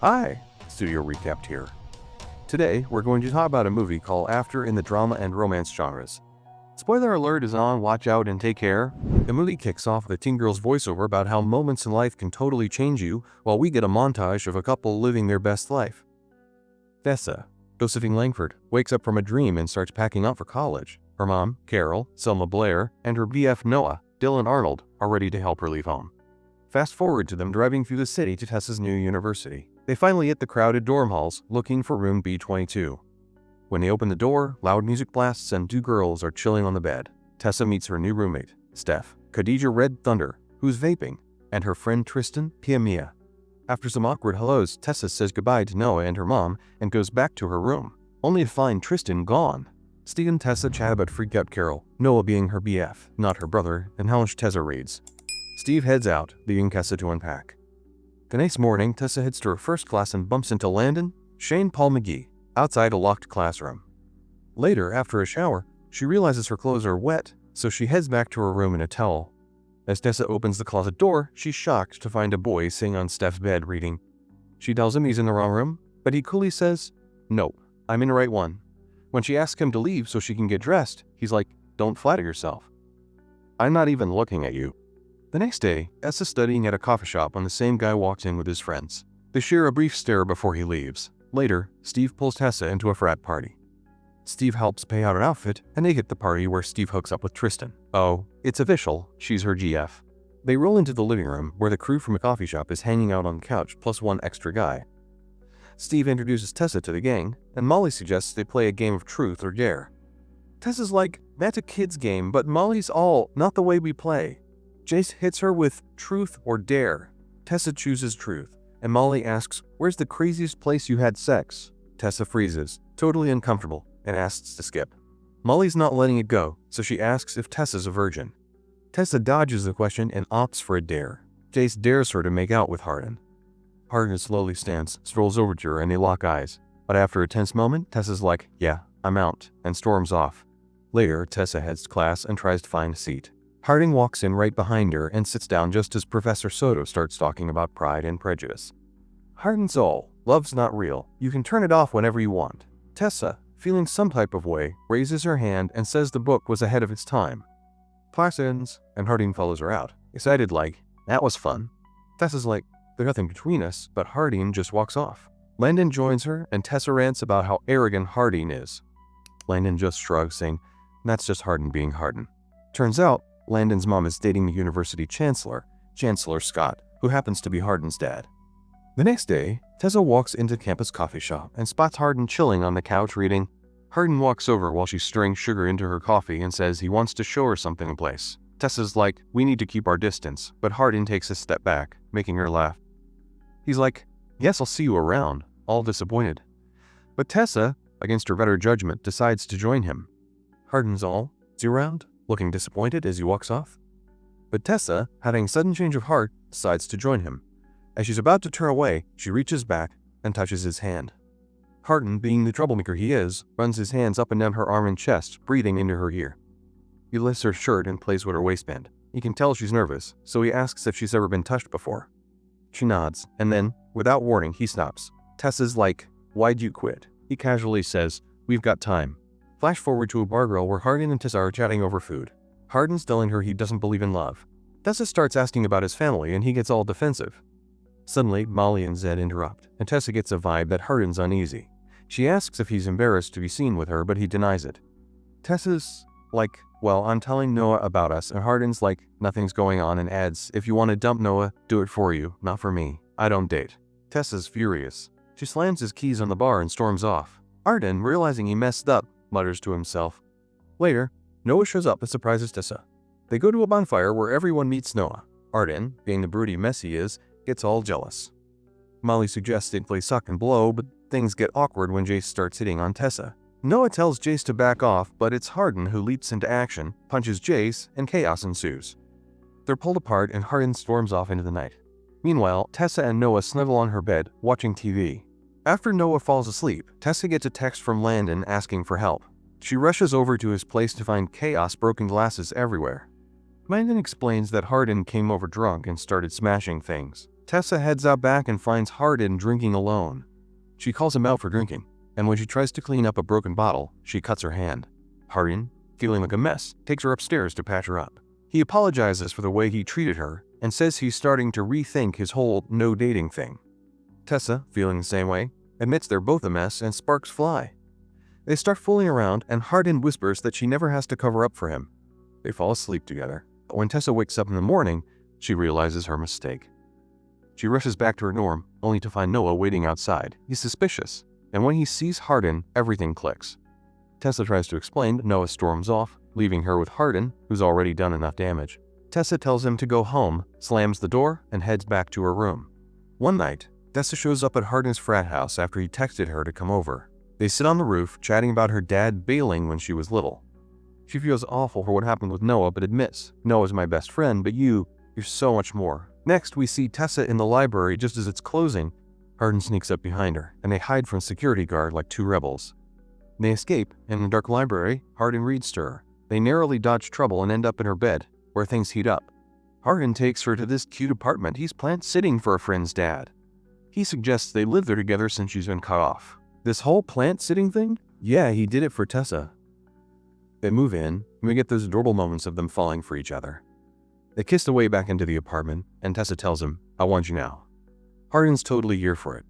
Hi, Studio Recapped here. Today, we're going to talk about a movie called After in the drama and romance genres. Spoiler alert is on, watch out and take care. The movie kicks off with a teen girl's voiceover about how moments in life can totally change you, while we get a montage of a couple living their best life. Tessa, Josephine Langford, wakes up from a dream and starts packing up for college. Her mom, Carol, Selma Blair, and her BF Noah, Dylan Arnold, are ready to help her leave home. Fast forward to them driving through the city to Tessa's new university. They finally hit the crowded dorm halls, looking for room B22. When they open the door, loud music blasts and two girls are chilling on the bed. Tessa meets her new roommate, Steph, Khadija Red Thunder, who's vaping, and her friend Tristan, Pia Mia. After some awkward hellos, Tessa says goodbye to Noah and her mom and goes back to her room, only to find Tristan gone. Steve and Tessa chat about freaked out Carol, Noah being her BF, not her brother, and how much Tessa reads. Steve heads out, leaving Tessa to unpack. The next morning, Tessa heads to her first class and bumps into Landon, Shane Paul McGee, outside a locked classroom. Later, after a shower, she realizes her clothes are wet, so she heads back to her room in a towel. As Tessa opens the closet door, she's shocked to find a boy sitting on Steph's bed reading. She tells him he's in the wrong room, but he coolly says, "Nope, I'm in the right one." When she asks him to leave so she can get dressed, he's like, "Don't flatter yourself. I'm not even looking at you." The next day, Tessa's studying at a coffee shop when the same guy walks in with his friends. They share a brief stare before he leaves. Later, Steve pulls Tessa into a frat party. Steve helps pay out an outfit, and they hit the party where Steve hooks up with Tristan. Oh, it's official, she's her GF. They roll into the living room where the crew from a coffee shop is hanging out on the couch plus one extra guy. Steve introduces Tessa to the gang, and Molly suggests they play a game of truth or dare. Tessa's like, "That's a kid's game, but Molly's all, not the way we play." Jace hits her with truth or dare. Tessa chooses truth, and Molly asks, "Where's the craziest place you had sex?" Tessa freezes, totally uncomfortable, and asks to skip. Molly's not letting it go, so she asks if Tessa's a virgin. Tessa dodges the question and opts for a dare. Jace dares her to make out with Hardin. Hardin slowly stands, strolls over to her, and they lock eyes. But after a tense moment, Tessa's like, "Yeah, I'm out," and storms off. Later, Tessa heads to class and tries to find a seat. Harding walks in right behind her and sits down just as Professor Soto starts talking about Pride and Prejudice. Hardin's all, "Love's not real. You can turn it off whenever you want." Tessa, feeling some type of way, raises her hand and says the book was ahead of its time. Class ends, and Harding follows her out, excited like, "That was fun." Tessa's like, "There's nothing between us," but Harding just walks off. Landon joins her, and Tessa rants about how arrogant Harding is. Landon just shrugs, saying, "That's just Hardin being Hardin." Turns out, Landon's mom is dating the university chancellor, Chancellor Scott, who happens to be Hardin's dad. The next day, Tessa walks into campus coffee shop and spots Hardin chilling on the couch reading. Hardin walks over while she's stirring sugar into her coffee and says he wants to show her something in place. Tessa's like, "We need to keep our distance," but Hardin takes a step back, making her laugh. He's like, "Yes, I'll see you around," all disappointed. But Tessa, against her better judgment, decides to join him. Hardin's all, "See you around?" looking disappointed as he walks off. But Tessa, having a sudden change of heart, decides to join him. As she's about to turn away, she reaches back and touches his hand. Hardin, being the troublemaker he is, runs his hands up and down her arm and chest, breathing into her ear. He lifts her shirt and plays with her waistband. He can tell she's nervous, so he asks if she's ever been touched before. She nods, and then, without warning, he stops. Tessa's like, "Why'd you quit?" He casually says, "We've got time." Flash forward to a bar grill where Hardin and Tessa are chatting over food. Hardin's telling her he doesn't believe in love. Tessa starts asking about his family and he gets all defensive. Suddenly, Molly and Zed interrupt, and Tessa gets a vibe that Hardin's uneasy. She asks if he's embarrassed to be seen with her, but he denies it. Tessa's like, "Well, I'm telling Noah about us," and Hardin's like, "Nothing's going on," and adds, "If you want to dump Noah, do it for you, not for me. I don't date." Tessa's furious. She slams his keys on the bar and storms off. Hardin, realizing he messed up, mutters to himself. Later, Noah shows up and surprises Tessa. They go to a bonfire where everyone meets Noah. Hardin, being the broody mess he is, gets all jealous. Molly suggests they play suck and blow, but things get awkward when Jace starts hitting on Tessa. Noah tells Jace to back off, but it's Hardin who leaps into action, punches Jace, and chaos ensues. They're pulled apart and Hardin storms off into the night. Meanwhile, Tessa and Noah snuggle on her bed, watching TV. After Noah falls asleep, Tessa gets a text from Landon asking for help. She rushes over to his place to find chaos, broken glasses everywhere. Landon explains that Hardin came over drunk and started smashing things. Tessa heads out back and finds Hardin drinking alone. She calls him out for drinking, and when she tries to clean up a broken bottle, she cuts her hand. Hardin, feeling like a mess, takes her upstairs to patch her up. He apologizes for the way he treated her and says he's starting to rethink his whole no dating thing. Tessa, feeling the same way, admits they're both a mess and sparks fly. They start fooling around and Hardin whispers that she never has to cover up for him. They fall asleep together, but when Tessa wakes up in the morning, she realizes her mistake. She rushes back to her dorm, only to find Noah waiting outside. He's suspicious, and when he sees Hardin, everything clicks. Tessa tries to explain, but Noah storms off, leaving her with Hardin, who's already done enough damage. Tessa tells him to go home, slams the door, and heads back to her room. One night, Tessa shows up at Hardin's frat house after he texted her to come over. They sit on the roof, chatting about her dad bailing when she was little. She feels awful for what happened with Noah, but admits, Noah's my best friend, but you're so much more. Next, we see Tessa in the library just as it's closing. Hardin sneaks up behind her, and they hide from a security guard like two rebels. They escape, and in the dark library, Hardin reads to her. They narrowly dodge trouble and end up in her bed, where things heat up. Hardin takes her to this cute apartment he's plant-sitting for a friend's dad. He suggests they live there together since she's been cut off. This whole plant-sitting thing? Yeah, he did it for Tessa. They move in, and we get those adorable moments of them falling for each other. They kiss their way back into the apartment, and Tessa tells him, I want you now. Hardin's totally here for it.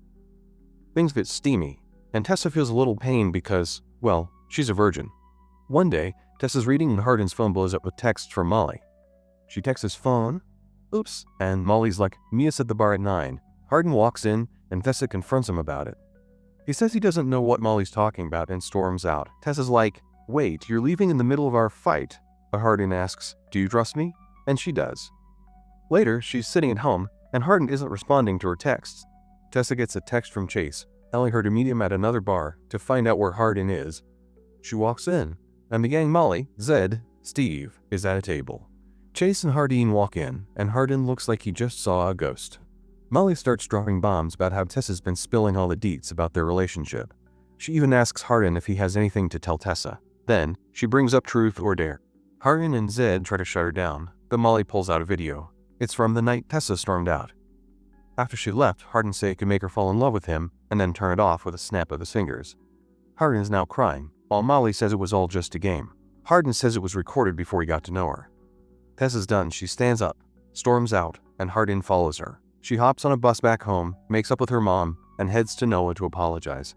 Things get steamy, and Tessa feels a little pain because, well, she's a virgin. One day, Tessa's reading and Hardin's phone blows up with texts from Molly. She texts his phone. Oops. And Molly's like, meet us at the bar at 9. Hardin walks in, and Tessa confronts him about it. He says he doesn't know what Molly's talking about and storms out. Tessa's like, wait, you're leaving in the middle of our fight. But Hardin asks, do you trust me? And she does. Later, she's sitting at home, and Hardin isn't responding to her texts. Tessa gets a text from Chase, telling her to meet him at another bar to find out where Hardin is. She walks in, and the gang Molly, Zed, Steve, is at a table. Chase and Hardin walk in, and Hardin looks like he just saw a ghost. Molly starts dropping bombs about how Tessa's been spilling all the deets about their relationship. She even asks Hardin if he has anything to tell Tessa. Then, she brings up truth or dare. Hardin and Zed try to shut her down, but Molly pulls out a video. It's from the night Tessa stormed out. After she left, Hardin said it could make her fall in love with him, and then turn it off with a snap of his fingers. Hardin is now crying, while Molly says it was all just a game. Hardin says it was recorded before he got to know her. Tessa's done. She stands up, storms out, and Hardin follows her. She hops on a bus back home, makes up with her mom, and heads to Noah to apologize.